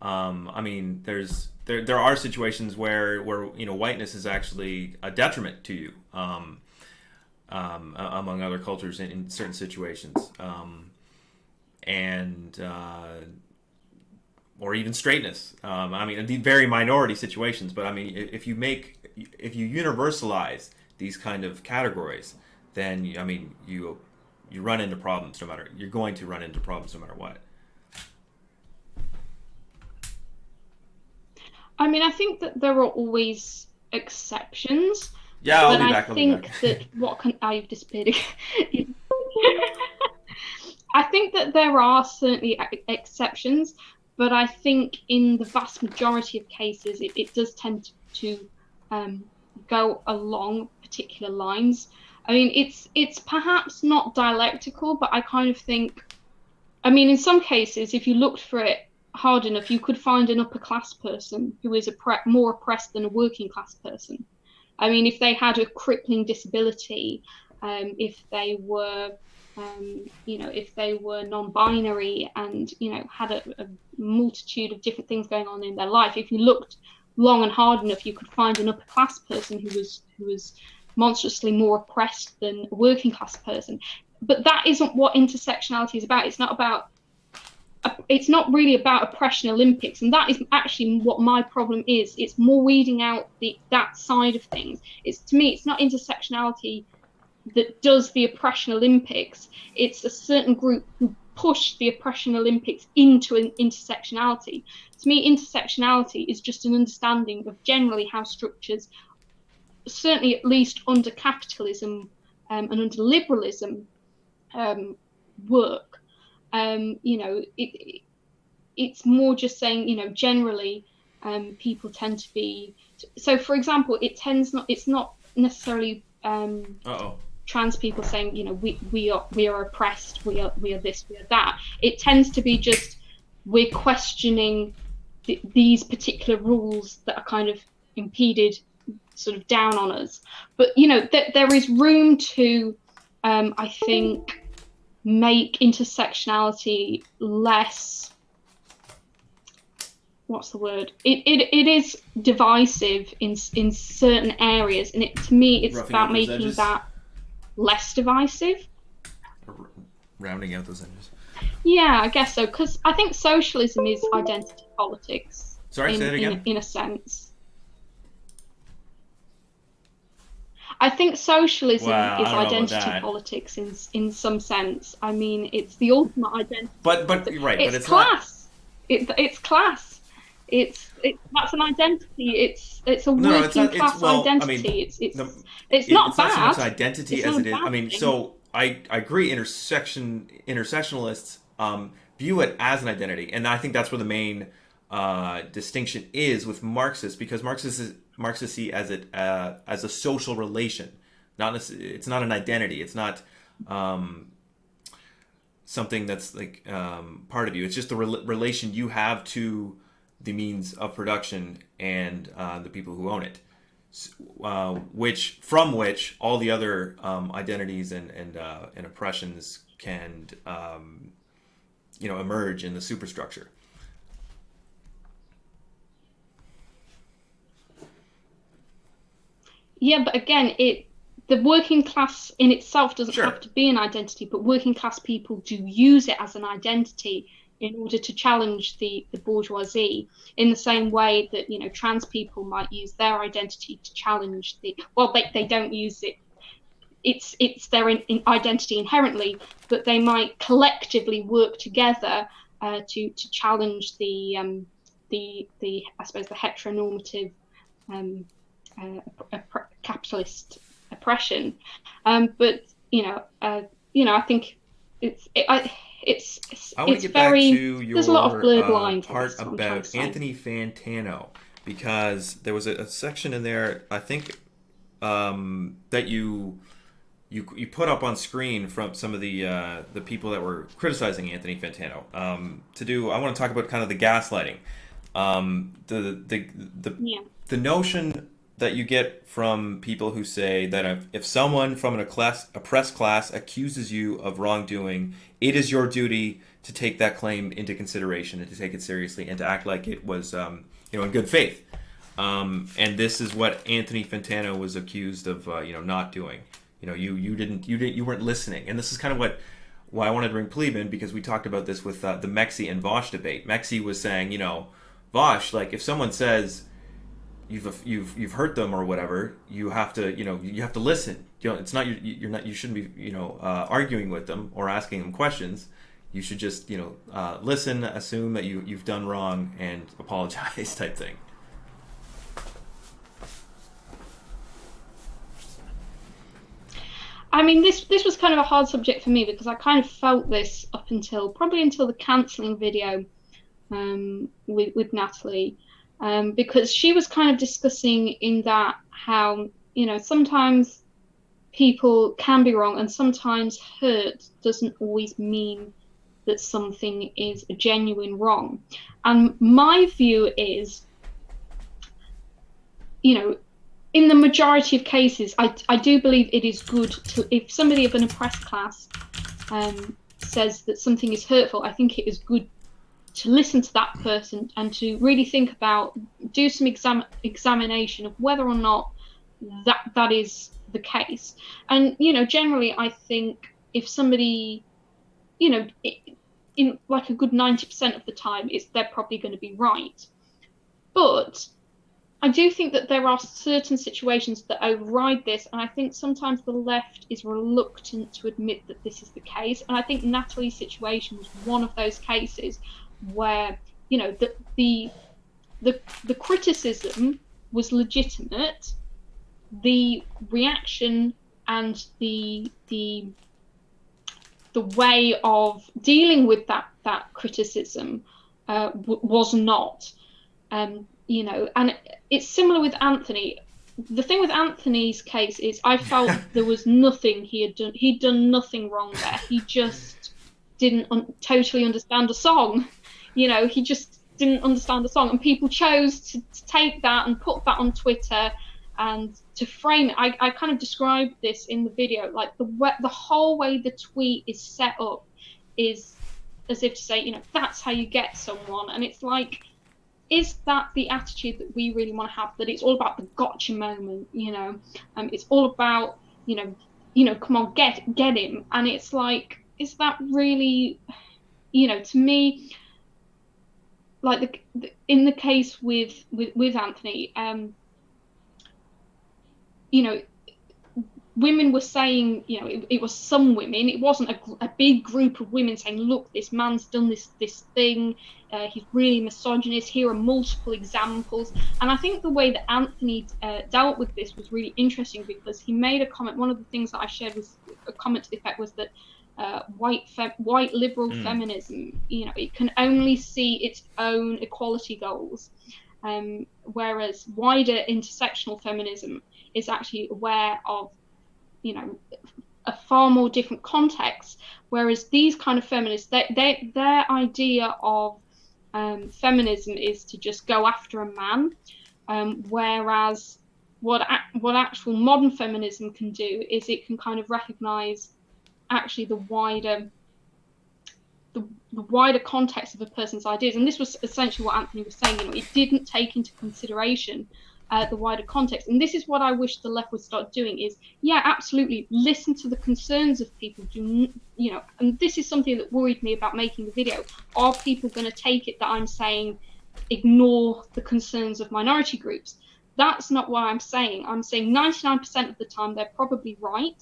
I mean, there are situations where whiteness is actually a detriment to you, among other cultures in certain situations, and or even straightness. I mean, the very minority situations, but I mean, if you universalize these kind of categories, then I mean, you run into problems you're going to run into problems no matter what. I mean, I think that there are always exceptions. Yeah, I'll be back. I think that you've disappeared. I think that there are certainly exceptions, but I think in the vast majority of cases, it does tend to go along particular lines. I mean, it's perhaps not dialectical, but I kind of think, I mean, in some cases, if you looked for it hard enough, you could find an upper class person who is more oppressed than a working class person. I mean, if they had a crippling disability, if they were, if they were non-binary and, had a multitude of different things going on in their life, if you looked long and hard enough, you could find an upper class person who was monstrously more oppressed than a working class person. But that isn't what intersectionality is about. It's not really about oppression Olympics, and that is actually what my problem is. It's more weeding out that side of things. To me, it's not intersectionality that does the oppression Olympics. It's a certain group who push the oppression Olympics into an intersectionality. To me, intersectionality is just an understanding of generally how structures, certainly at least under capitalism and under liberalism, work. It's more just saying, generally, people tend to be. So, for example, it's not necessarily trans people saying, we are oppressed, we are this, we are that. It tends to be just we're questioning these particular rules that are kind of impeded, sort of down on us. But there is room to, I think, make intersectionality less, what's the word? It is divisive in certain areas, and to me it's about making that less divisive. Rounding out those edges. Yeah, I guess so, because I think socialism is identity politics. Sorry, say that again? In a sense. I think socialism is identity politics in some sense. I mean, it's the ultimate identity. But right, but it's class. Not... It's class. That's an identity. It's a No, no, it's working not. It's class well, I mean, identity. no, It's not it's not so much bad. an identity It's not as a it is. I bad mean, thing. so I agree. Intersectionalists view it as an identity, and I think that's where the main distinction is with Marxists, because Marxists see as a social relation. It's not an identity. It's not something that's like part of you. It's just the relation you have to the means of production and the people who own it, which all the other identities and oppressions can emerge in the superstructure. Yeah, but again, the working class in itself doesn't have Sure. to be an identity, but working class people do use it as an identity in order to challenge the bourgeoisie, in the same way that, trans people might use their identity to challenge they don't use it. It's their identity inherently, but they might collectively work together to challenge the I suppose the heteronormative um, capitalist oppression. But I think it's it, I, I want to it's get back very to there's a lot of your blurred lines. I guess part is what I'm trying about to say. Anthony Fantano, because there was a section in there, I think, that you put up on screen from some of the people that were criticizing Anthony Fantano. I want to talk about kind of the gaslighting, the Yeah. the notion that you get from people who say that if someone from an oppressed class accuses you of wrongdoing, it is your duty to take that claim into consideration and to take it seriously and to act like it was in good faith. And this is what Anthony Fantano was accused of not doing. You weren't listening, and this is kind of why I wanted to bring pleeb in, because we talked about this with the Mexi and Vosh debate. Mexi was saying, Vosh, like, if someone says you've hurt them or whatever, you have to listen. It's not you shouldn't be arguing with them or asking them questions. You should just listen, assume that you've done wrong, and apologize type thing. I mean, this was kind of a hard subject for me because I kind of felt this up until the cancelling video with Natalie, because she was kind of discussing in that how sometimes people can be wrong, and sometimes hurt doesn't always mean that something is a genuine wrong. And my view is, in the majority of cases, I do believe it is good to, if somebody of an oppressed class says that something is hurtful, I think it is good to listen to that person and to really think about, do some examination of whether or not that is the case. And generally, I think if somebody, in like a good 90% of the time, they're probably going to be right. But I do think that there are certain situations that override this, and I think sometimes the left is reluctant to admit that this is the case. And I think Natalie's situation was one of those cases where the criticism was legitimate, the reaction and the way of dealing with that criticism was not. And it's similar with Anthony. The thing with Anthony's case is I felt there was nothing he had done. He'd done nothing wrong there. He just didn't totally understand a song. He just didn't understand the song, and people chose to take that and put that on Twitter and to frame it. I kind of described this in the video, like the whole way the tweet is set up is as if to say, that's how you get someone, and it's like, is that the attitude that we really want to have? That it's all about the gotcha moment, it's all about, come on, get him. And it's like, is that really, to me, like in the case with Anthony, women were saying, you know, it was some women, it wasn't a big group of women saying, look, this man's done this thing, he's really misogynist, here are multiple examples. And I think the way that Anthony dealt with this was really interesting, because he made a comment. One of the things that I shared was a comment to the effect was that white liberal feminism, you know, it can only see its own equality goals, whereas wider intersectional feminism is actually aware of, you know, a far more different context. Whereas these kind of feminists, their idea of feminism is to just go after a man, whereas what actual modern feminism can do is it can kind of recognize actually the wider context of a person's ideas. And this was essentially what Anthony was saying, you know, it didn't take into consideration the wider context. And this is what I wish the left would start doing is, yeah, absolutely, listen to the concerns of people. Do, you know, and this is something that worried me about making the video. Are people going to take it that I'm saying ignore the concerns of minority groups? That's not what I'm saying. I'm saying 99% of the time they're probably right,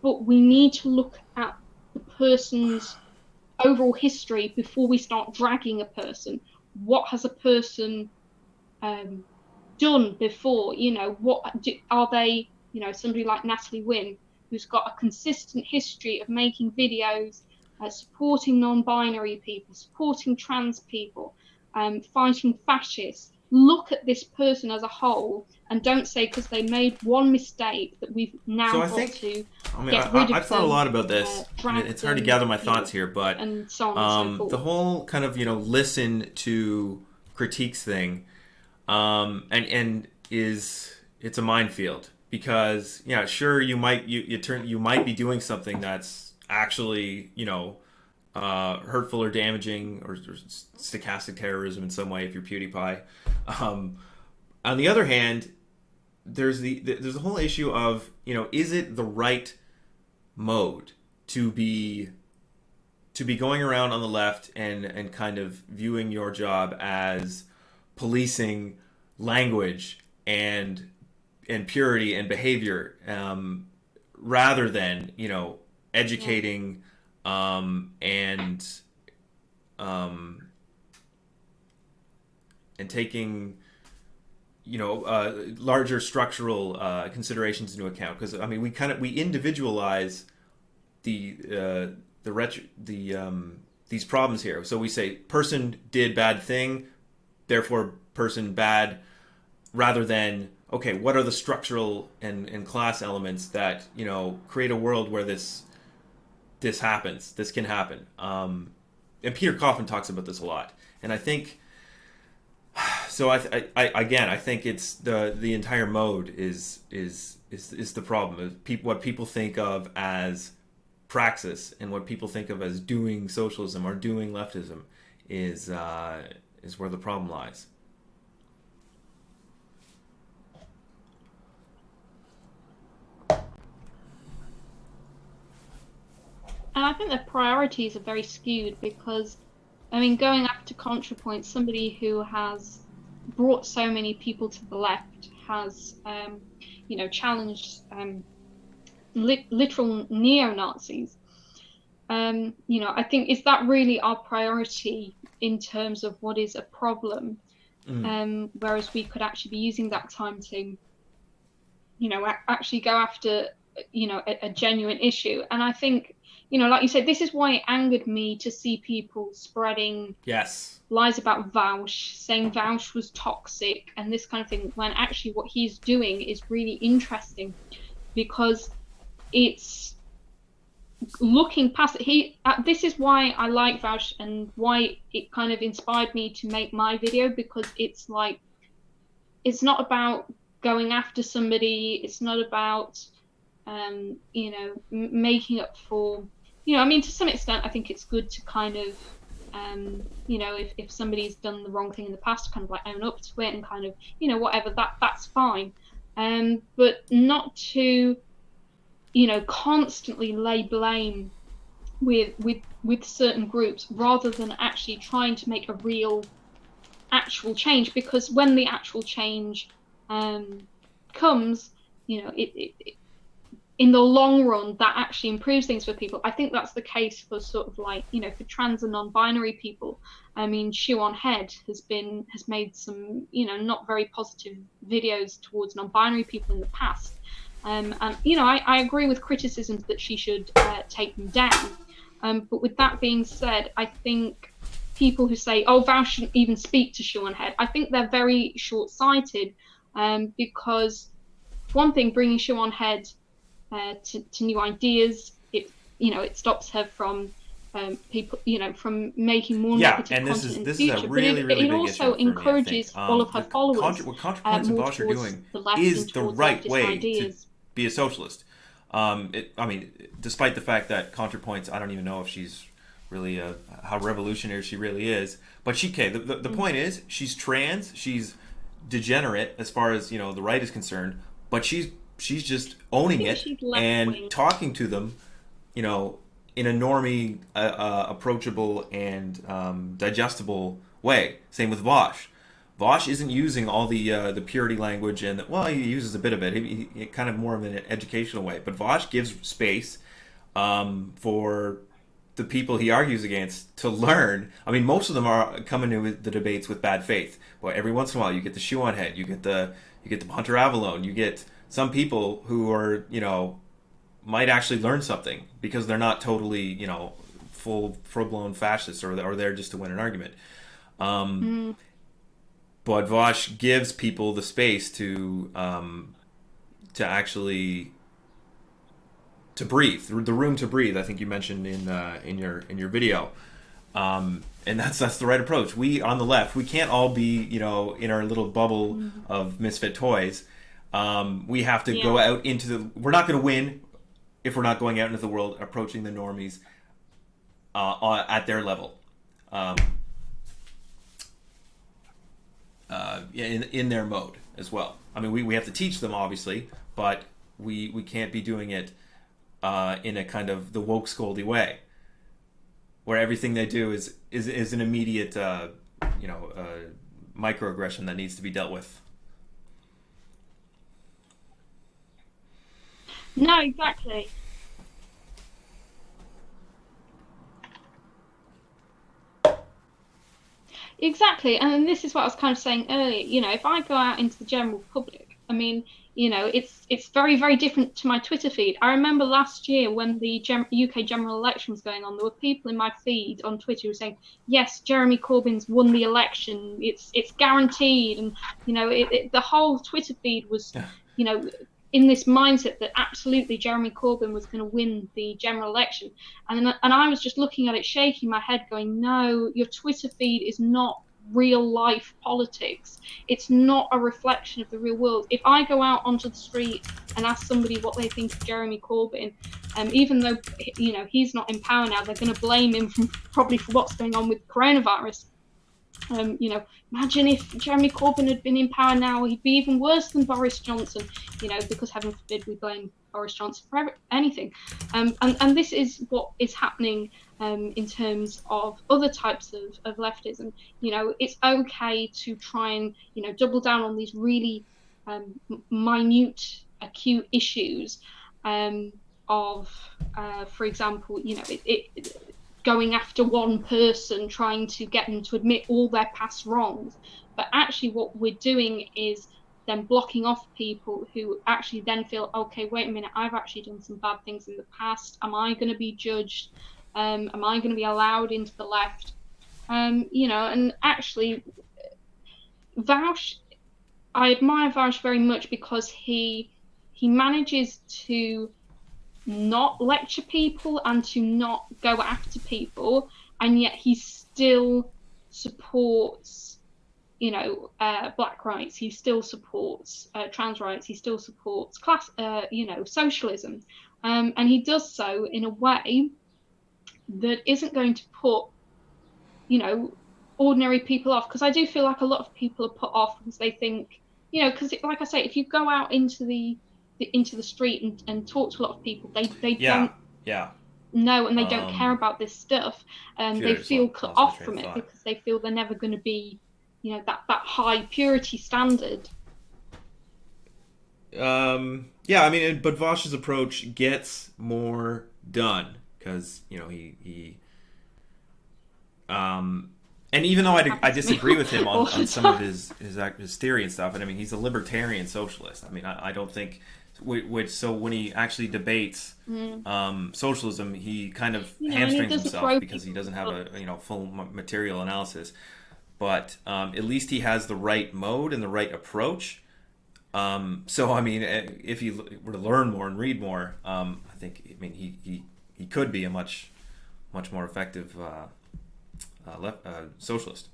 but we need to look at the person's overall history before we start dragging a person. What has a person done before? You know, are they, you know, somebody like Natalie Wynn, who's got a consistent history of making videos supporting non-binary people, supporting trans people, fighting fascists. Look at this person as a whole, and don't say because they made one mistake that we've now I've thought a lot about this. It's hard to gather my thoughts here, but and so on and so forth. The whole kind of, you know, listen to critiques thing, and it's a minefield, because, yeah, sure, you might be doing something that's actually, you know, hurtful or damaging, or stochastic terrorism in some way if you're PewDiePie. On the other hand, there's the whole issue of, you know, is it the right mode to be going around on the left and kind of viewing your job as policing language and purity and behavior, rather than, you know, educating and taking, you know, larger structural considerations into account. Because I mean, we individualize these problems here. So we say person did bad thing, therefore person bad, rather than, okay, what are the structural and class elements that, you know, create a world where this happens, this can happen. And Peter Kaufman talks about this a lot. And I think, so I think it's the entire mode is the problem. What people think of as praxis and what people think of as doing socialism or doing leftism is where the problem lies. And I think the priorities are very skewed, because, I mean, going after ContraPoint, somebody who has brought so many people to the left, has, you know, challenged literal neo-Nazis. You know, I think, is that really our priority in terms of what is a problem? Whereas we could actually be using that time to, you know, actually go after, you know, a genuine issue. And I think, you know, like you said, this is why it angered me to see people spreading lies about Vaush, saying Vaush was toxic and this kind of thing, when actually what he's doing is really interesting, because it's looking past it. This is why I like Vaush and why it kind of inspired me to make my video, because it's like, it's not about going after somebody, it's not about you know, making up for, you know, I mean, to some extent, I think it's good to kind of, you know, if somebody's done the wrong thing in the past, kind of like own up to it and kind of, you know, whatever, that's fine. But not to, you know, constantly lay blame with certain groups, rather than actually trying to make a real actual change. Because when the actual change comes, you know, in the long run, that actually improves things for people. I think that's the case for sort of like, for trans and non-binary people. I mean, Shoe on Head has made some, not very positive videos towards non-binary people in the past. And, I agree with criticisms that she should take them down. But with that being said, I think people who say, oh, Val shouldn't even speak to Shoe on Head, I think they're very short-sighted, because one thing, bringing Shoe on Head to new ideas, it stops her from people, from making more negative content in the future. Is a really, really it also encourages all of her followers what ContraPoints and Bosch are doing is the right way to be a socialist. Despite the fact that ContraPoints, I don't even know if she's really how revolutionary she really is, but the point is, she's trans, she's degenerate as far as the right is concerned, but she's just owning it and talking to them, in a normie, approachable and digestible way. Same with Vosh. Vosh isn't using all the purity language, and he uses a bit of it. He kind of more of an educational way. But Vosh gives space for the people he argues against to learn. I mean, most of them are coming to the debates with bad faith. But every once in a while, you get the Shoe on Head, you get the Hunter Avallone, you get some people who are, might actually learn something because they're not totally, full-blown fascists or they're just to win an argument. But Vosh gives people the space to actually to breathe, the room to breathe. I think you mentioned in your video. And that's the right approach. We on the left, we can't all be in our little bubble of misfit toys. We have to go out into we're not going to win if we're not going out into the world approaching the normies at their level, in their mode as well. I mean, we have to teach them, obviously, but we can't be doing it in a kind of the Wokescoldy way, where everything they do is an immediate microaggression that needs to be dealt with. No, exactly. Exactly, and this is what I was kind of saying earlier. If I go out into the general public, I mean, it's very, very different to my Twitter feed. I remember last year when the UK general election was going on, there were people in my feed on Twitter who were saying, yes, Jeremy Corbyn's won the election, it's guaranteed, and the whole Twitter feed was, in this mindset that absolutely Jeremy Corbyn was going to win the general election. And I was just looking at it, shaking my head, going, no, your Twitter feed is not real life politics. It's not a reflection of the real world. If I go out onto the street and ask somebody what they think of Jeremy Corbyn, even though he's not in power now, they're going to blame him probably for what's going on with coronavirus. Imagine if Jeremy Corbyn had been in power now, he'd be even worse than Boris Johnson, because heaven forbid we blame Boris Johnson for anything. And this is what is happening in terms of other types of leftism. It's okay to try and, double down on these really minute, acute issues of, for example, going after one person, trying to get them to admit all their past wrongs. But actually what we're doing is then blocking off people who actually then feel, okay, wait a minute, I've actually done some bad things in the past. Am I going to be judged? Am I going to be allowed into the left? And actually, Vaush, I admire Vaush very much because he manages to not lecture people and to not go after people, and yet he still supports black rights, he still supports trans rights, he still supports class socialism, and he does so in a way that isn't going to put ordinary people off, because I do feel like a lot of people are put off because they think, because like I say, if you go out into the street and talk to a lot of people, they don't know, and they don't care about this stuff, they feel cut off from it because they feel they're never going to be that high purity standard. Yeah, Yeah, I mean, but Vosh's approach gets more done because he and even though I Happens to me disagree with him all on the some of time. his theory and stuff, and I mean he's a libertarian socialist. I mean I don't think which so when he actually debates Mm. socialism, he kind of And he hamstrings doesn't himself throw because he people. doesn't have a full material analysis. But at least he has the right mode and the right approach. So I mean, if he were to learn more and read more, I think he could be a much more effective socialist.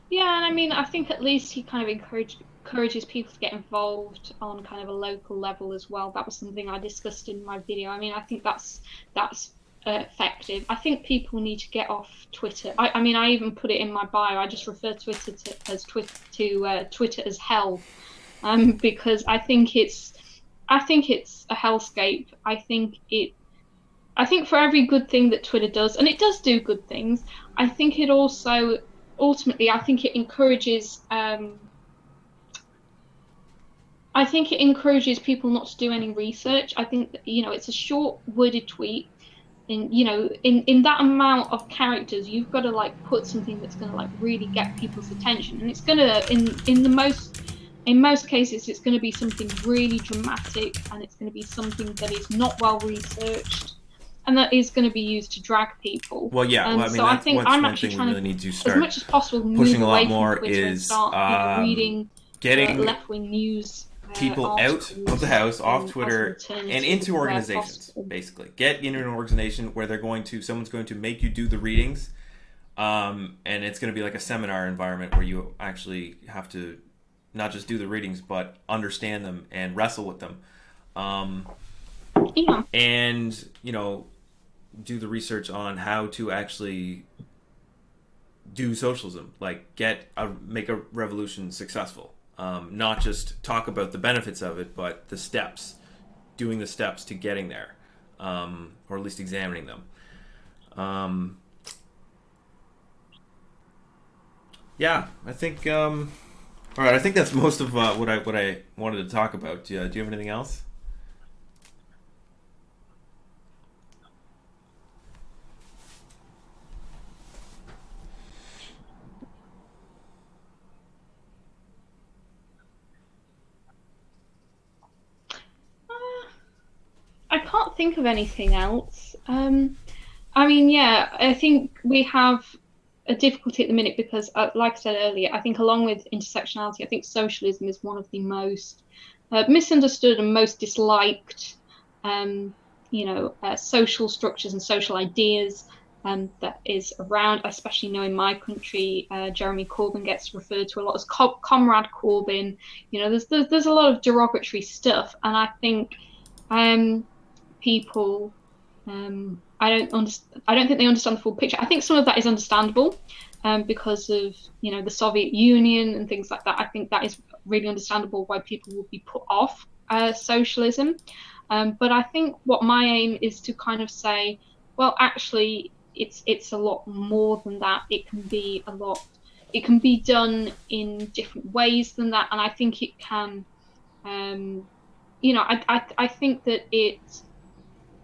Yeah, and I mean, I think at least he kind of encourages people to get involved on kind of a local level as well. That was something I discussed in my video. I mean, I think that's effective. I think people need to get off Twitter. I mean, I even put it in my bio. I just refer to it as Twitter as hell, because I think it's a hellscape. I think for every good thing that Twitter does, and it does do good things, I think it also ultimately I think it encourages people not to do any research. I think that, it's a short worded tweet. In that amount of characters, you've got to like put something that's going to like really get people's attention, and it's going to in most cases it's going to be something really dramatic, and it's going to be something that is not well researched, and that is going to be used to drag people. Well, yeah. Well, I mean So I that's think I'm one actually thing we trying really to, need to as start much as possible, move pushing a lot away from more Twitter and is start, reading getting left-wing news people out of the articles house, off as an Twitter, and alternative into where organizations. possible. Basically, get into an organization where someone's going to make you do the readings, and it's going to be like a seminar environment where you actually have to not just do the readings but understand them and wrestle with them, Yeah. and do the research on how to actually do socialism, like make a revolution successful. Not just talk about the benefits of it, but the steps, doing the steps to getting there, or at least examining them. Yeah, I think. All right, I think that's most of what I wanted to talk about. Do you have anything else? Uh, I can't think of anything else. I mean, yeah, I think we have a difficulty at the minute because, like I said earlier, I think along with intersectionality, I think socialism is one of the most misunderstood and most disliked, um, social structures and social ideas that is around. Especially in my country, Jeremy Corbyn gets referred to a lot as Comrade Corbyn. There's a lot of derogatory stuff, and I think people I don't think they understand the full picture. I think some of that is understandable because of the Soviet Union and things like that. I think that is really understandable why people would be put off socialism. But I think what my aim is to kind of say, well, actually, it's a lot more than that. It can be a lot. It can be done in different ways than that, and I think it can. Um, I think that it.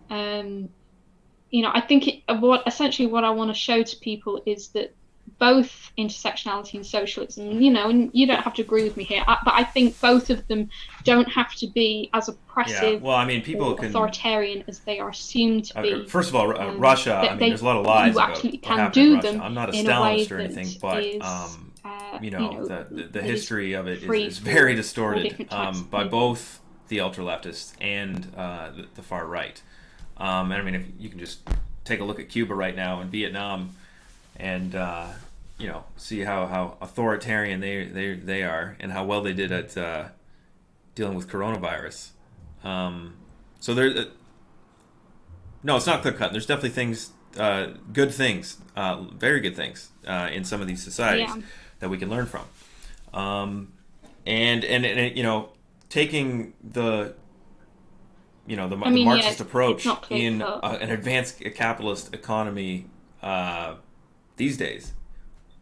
Um, I think what I want to show to people is that both intersectionality and socialism, and you don't have to agree with me here, but I think both of them don't have to be as Yeah. oppressive Well, I mean, people or can. authoritarian as they are assumed to be. First of all, Russia. I That mean, there's a lot of you lies about absolutely what can happened in do Russia. them I'm not a in a way Stalinist or anything, that but is, the that is history of it free is very for distorted different types of by people. both the ultra leftists and the far right. And I mean, if you can just take a look at Cuba right now and Vietnam, and see how authoritarian they are and how well they did at dealing with coronavirus. So there, no, it's not clear cut. There's definitely things, good things, very good things in some of these societies Yeah. that we can learn from. Um, and taking I the mean, yeah, Marxist it's approach not clear in cut. an advanced capitalist economy these days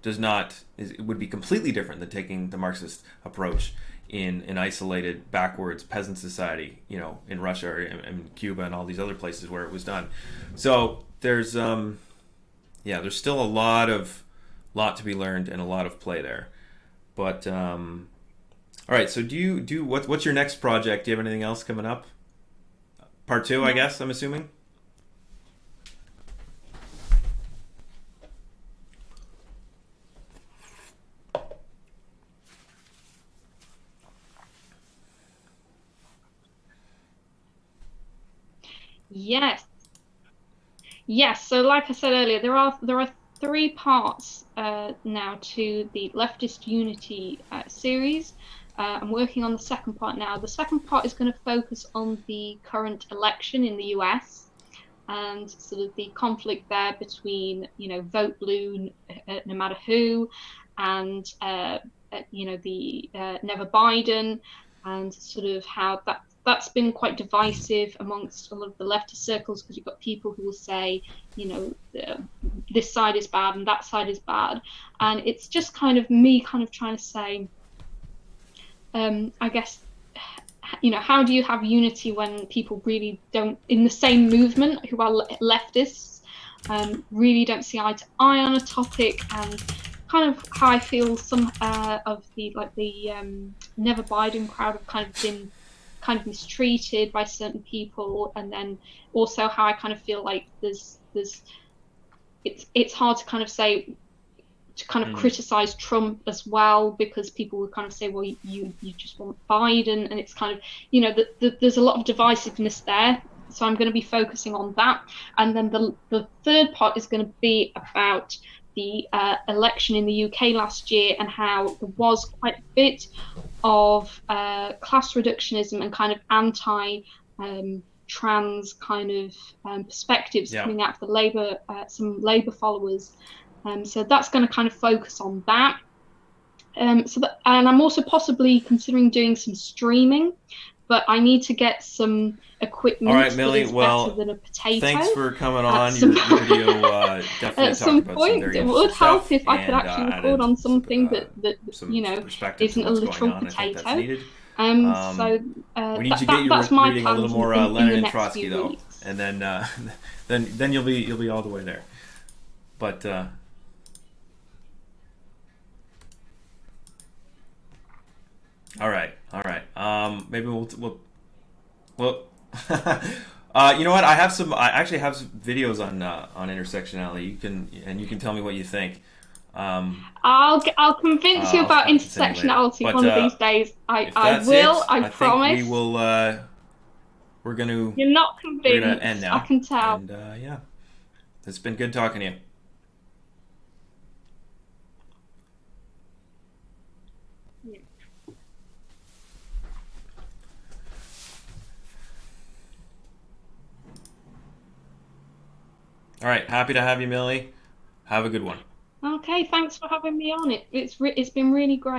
it would be completely different than taking the Marxist approach in an isolated, backwards peasant society, in Russia or in Cuba and all these other places where it was done. So there's still a lot to be learned and a lot of play there. But all right, so what's your next project? Do you have anything else coming up? Part two, I No. guess, I'm assuming. Yes. Yes, so like I said earlier, there are three parts now to the Leftist Unity series. I'm working on the second part now. The second part is going to focus on the current election in the US and sort of the conflict there between, vote blue, no matter who, and the never Biden, and sort of how that's been quite divisive amongst a lot of the leftist circles, because you've got people who will say, this side is bad and that side is bad, and it's just kind of me kind of trying to say, I guess, how do you have unity when people really don't, in the same movement, who are leftists, really don't see eye to eye on a topic? And kind of how I feel some of the Never Biden crowd have kind of been kind of mistreated by certain people, and then also how I kind of feel like it's hard to kind of say, to kind of criticize Trump as well, because people would kind of say, well, you just want Biden, and it's kind of, there's a lot of divisiveness there. So I'm going to be focusing on that, and then the third part is going to be about the election in the UK last year, and how there was quite a bit of class reductionism and kind of anti trans kind of perspectives coming out of the some Labour followers. So that's going to kind of focus on that. And I'm also possibly considering doing some streaming, but I need to get some equipment. All right, Millie. Better than a potato. Thanks for coming on. Your video definitely at some point, some it would help stuff, if I could actually record on something that isn't a literal potato. We need to get you that's my reading a little more in Lenin the and next Trotsky, few though, weeks. and then you'll be all the way there. But all right. Maybe we'll you know what? I actually have some videos on intersectionality. You can tell me what you think. I'll convince you about intersectionality one of these days. I will. I promise. Think we will. We're gonna. You're not We're gonna convinced. end now. I can tell. And yeah, it's been good talking to you. Yeah. All right, happy to have you, Millie. Have a good one. Okay, thanks for having me on. It's been really great.